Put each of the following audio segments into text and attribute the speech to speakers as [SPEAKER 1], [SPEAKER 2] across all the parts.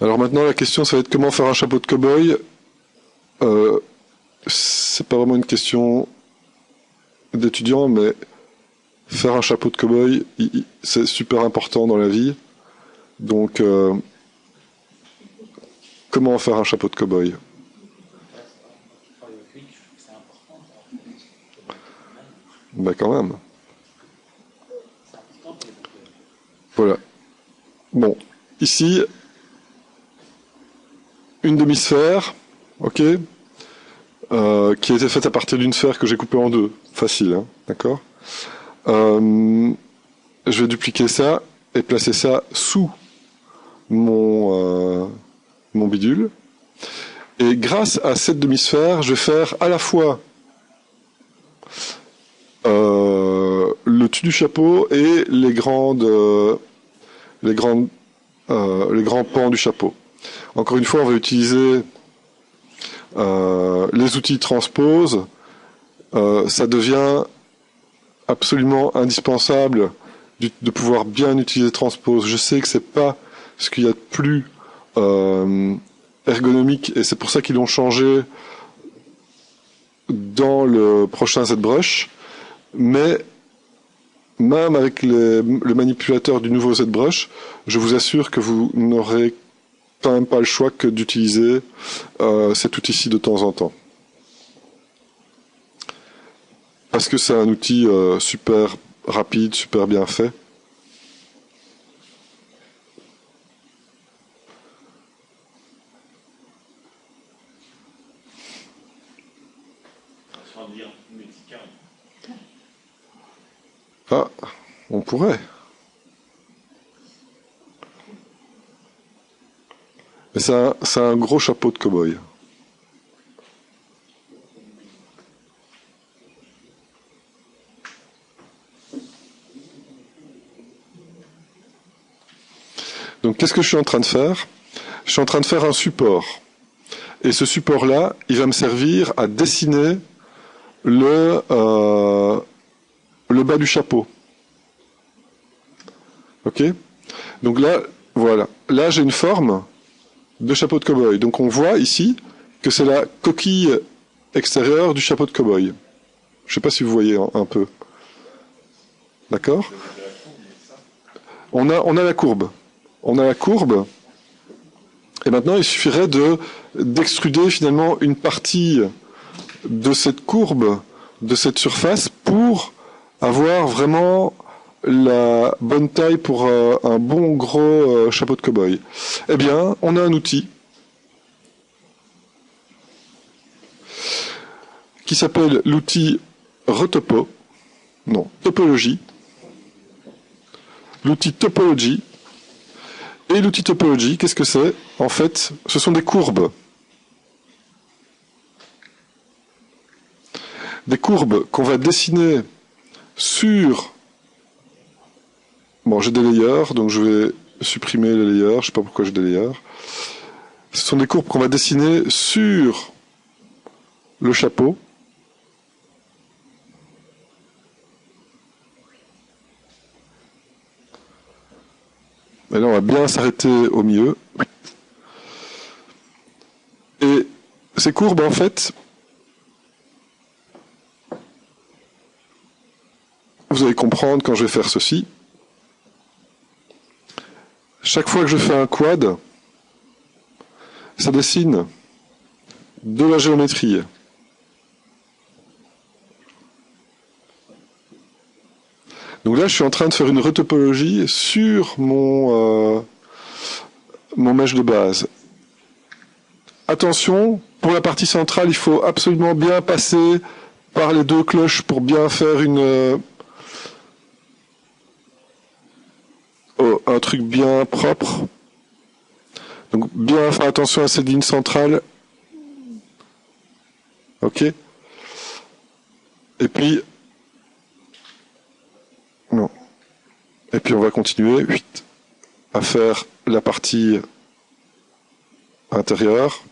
[SPEAKER 1] Alors maintenant, la question, ça va être comment faire un chapeau de cow-boy. C'est pas vraiment une question d'étudiant, mais faire un chapeau de cow-boy, c'est super important dans la vie. Donc, comment faire un chapeau de cow-boy? Ben quand même. Voilà. Bon, ici, une demi-sphère, ok, qui a été faite à partir d'une sphère que j'ai coupée en deux. Facile, hein, d'accord. Je vais dupliquer ça et placer ça sous mon bidule. Et grâce à cette demi-sphère, je vais faire à la fois le dessus du chapeau et les grands pans du chapeau. Encore une fois, on va utiliser les outils transpose. Ça devient absolument indispensable de pouvoir bien utiliser transpose. Je sais que c'est pas ce qu'il y a de plus ergonomique et c'est pour ça qu'ils l'ont changé dans le prochain ZBrush, mais même avec le manipulateur du nouveau ZBrush, je vous assure que vous n'aurez quand même pas le choix que d'utiliser cet outil-ci de temps en temps. Parce que c'est un outil super rapide, super bien fait. Ah, on pourrait. Mais c'est un gros chapeau de cow-boy. Donc qu'est-ce que je suis en train de faire? Je suis en train de faire un support. Et ce support-là, il va me servir à dessiner le bas du chapeau. Ok? Donc là, voilà. Là, j'ai une forme de chapeau de cow-boy. Donc on voit ici que c'est la coquille extérieure du chapeau de cow-boy. Je ne sais pas si vous voyez un peu. D'accord? On a la courbe. On a la courbe. Et maintenant, il suffirait d'extruder finalement une partie de cette courbe, de cette surface, pour avoir vraiment la bonne taille pour un bon gros chapeau de cow-boy. Eh bien, on a un outil qui s'appelle l'outil topologie. L'outil topologie. Et l'outil topologie, qu'est-ce que c'est? En fait, ce sont des courbes. Des courbes qu'on va dessiner sur... Bon, j'ai des layers, donc je vais supprimer les layers. Je ne sais pas pourquoi j'ai des layers. Ce sont des courbes qu'on va dessiner sur le chapeau. Et là, on va bien s'arrêter au milieu. Et ces courbes, en fait, vous allez comprendre quand je vais faire ceci. Chaque fois que je fais un quad, ça dessine de la géométrie. Donc là, je suis en train de faire une retopologie sur mon mesh de base. Attention, pour la partie centrale, il faut absolument bien passer par les deux cloches pour bien faire un truc bien propre. Donc bien faire attention à cette ligne centrale. Ok. Et puis... Non. Et puis on va continuer à faire la partie intérieure.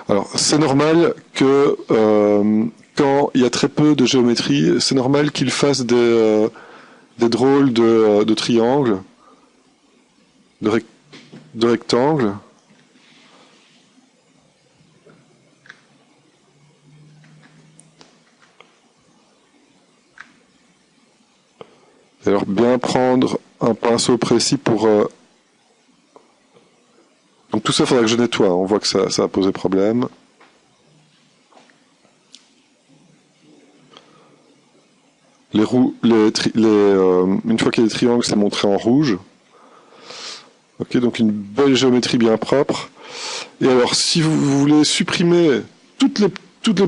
[SPEAKER 1] Alors c'est normal que quand il y a très peu de géométrie, c'est normal qu'il fasse des des drôles de triangles, de rectangles. Et alors bien prendre un pinceau précis pour... Donc tout ça, il faudra que je nettoie. On voit que ça a posé problème. Une fois qu'il y a des triangles, c'est montré en rouge. Ok, donc une belle géométrie bien propre. Et alors, si vous voulez supprimer tous les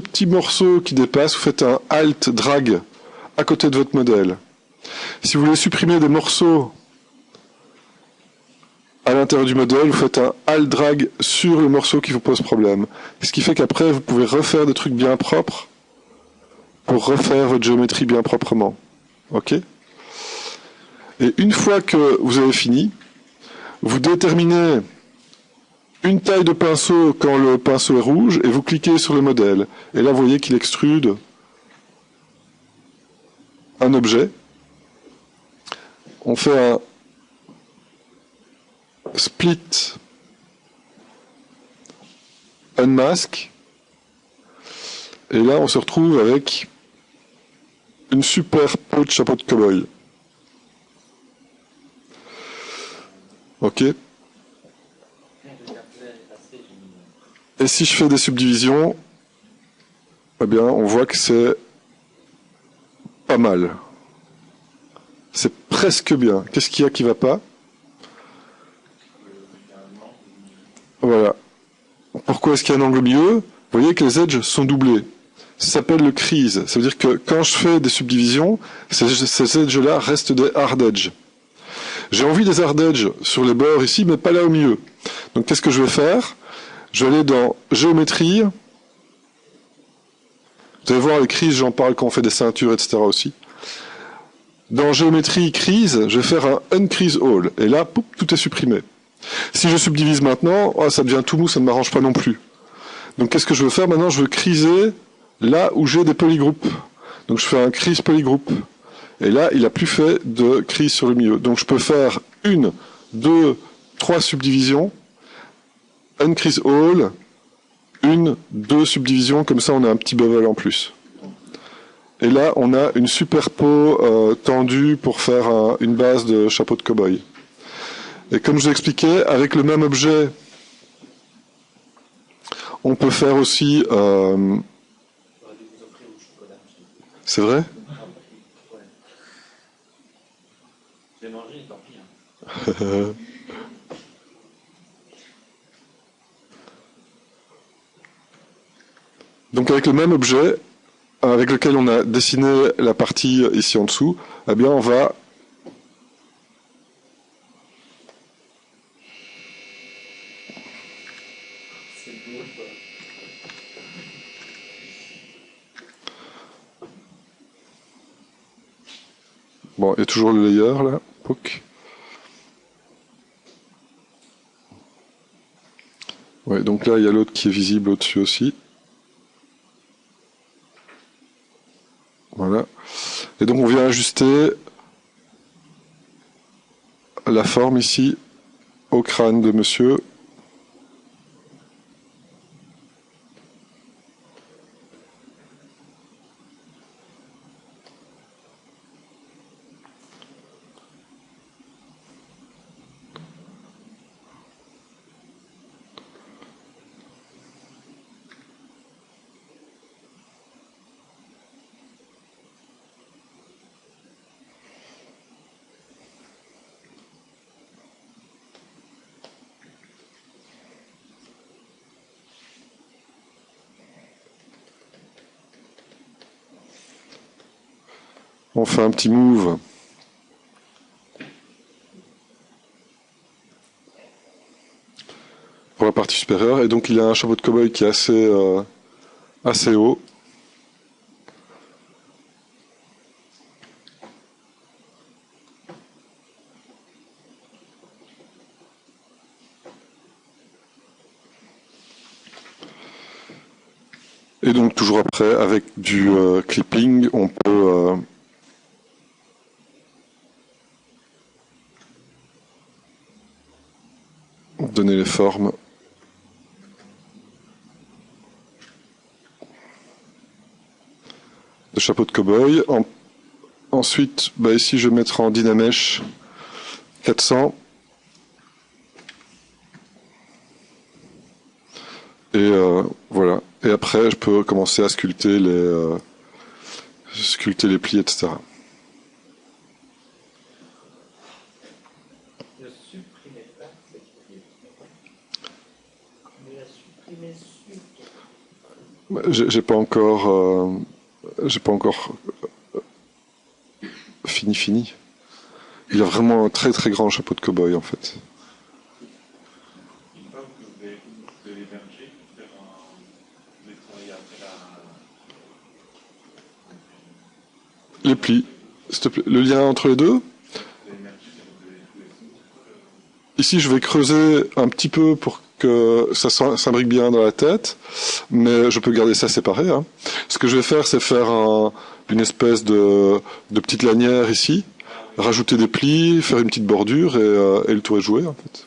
[SPEAKER 1] petits morceaux qui dépassent, vous faites un Alt drag à côté de votre modèle. Si vous voulez supprimer des morceaux à l'intérieur du modèle, vous faites un Alt drag sur le morceau qui vous pose problème. Ce qui fait qu'après, vous pouvez refaire des trucs bien propres pour refaire votre géométrie bien proprement. Ok ? Et une fois que vous avez fini, vous déterminez une taille de pinceau quand le pinceau est rouge et vous cliquez sur le modèle. Et là, vous voyez qu'il extrude un objet. On fait un split unmask. Et là, on se retrouve avec une super peau de chapeau de cow-boy. Ok. Et si je fais des subdivisions, eh bien, on voit que c'est pas mal. C'est presque bien. Qu'est-ce qu'il y a qui va pas? Voilà. Pourquoi est-ce qu'il y a un angle au milieu? Vous voyez que les edges sont doublés. Ça s'appelle le crease. Ça veut dire que quand je fais des subdivisions, ces edges-là restent des hard edges. J'ai envie des hard edges sur les bords ici, mais pas là au milieu. Donc qu'est-ce que je vais faire? Je vais aller dans géométrie. Vous allez voir les creases, j'en parle quand on fait des ceintures, etc. aussi. Dans géométrie crease, je vais faire un uncrease all. Et là, poup, tout est supprimé. Si je subdivise maintenant, oh, ça devient tout mou, ça ne m'arrange pas non plus. Donc qu'est-ce que je veux faire maintenant? Je veux creaser là où j'ai des polygroupes. Donc je fais un crease polygroup. Et là, il n'a plus fait de crease sur le milieu. Donc je peux faire 1, 2, 3 subdivisions, uncrease all, 1, 2 subdivisions, comme ça on a un petit bevel en plus. Et là, on a une super peau tendue pour faire une base de chapeau de cow-boy. Et comme je vous expliquais, avec le même objet, on peut faire aussi... C'est vrai?
[SPEAKER 2] J'ai mangé, tant pis.
[SPEAKER 1] Donc avec le même objet, avec lequel on a dessiné la partie ici en dessous, eh bien on va bon, il y a toujours le layer là, poc. Ouais, donc là il y a l'autre qui est visible au-dessus aussi. Voilà. Et donc on vient ajuster la forme ici au crâne de monsieur. On fait un petit move. Pour la partie supérieure. Et donc il a un chapeau de cow-boy qui est assez haut. Et donc toujours après, avec du clipping, on peut donner les formes. De chapeau de cow-boy. Ensuite, bah ici je vais mettre en Dynamesh 400. Et voilà. Et après, je peux commencer à sculpter les plis, etc.
[SPEAKER 2] Ne supprimez pas cette pied. Ne la supprimez surtout.
[SPEAKER 1] J'ai pas encore fini. Il a vraiment un très très grand chapeau de cow-boy en fait.
[SPEAKER 2] Une fois que vous avez merger, vous allez travailler après
[SPEAKER 1] Les plis, s'il te plaît. Le lien entre les deux. Ici, je vais creuser un petit peu pour que ça s'imbrique bien dans la tête, mais je peux garder ça séparé. Hein. Ce que je vais faire, c'est faire une espèce de petite lanière ici, rajouter des plis, faire une petite bordure et le tour est joué en fait.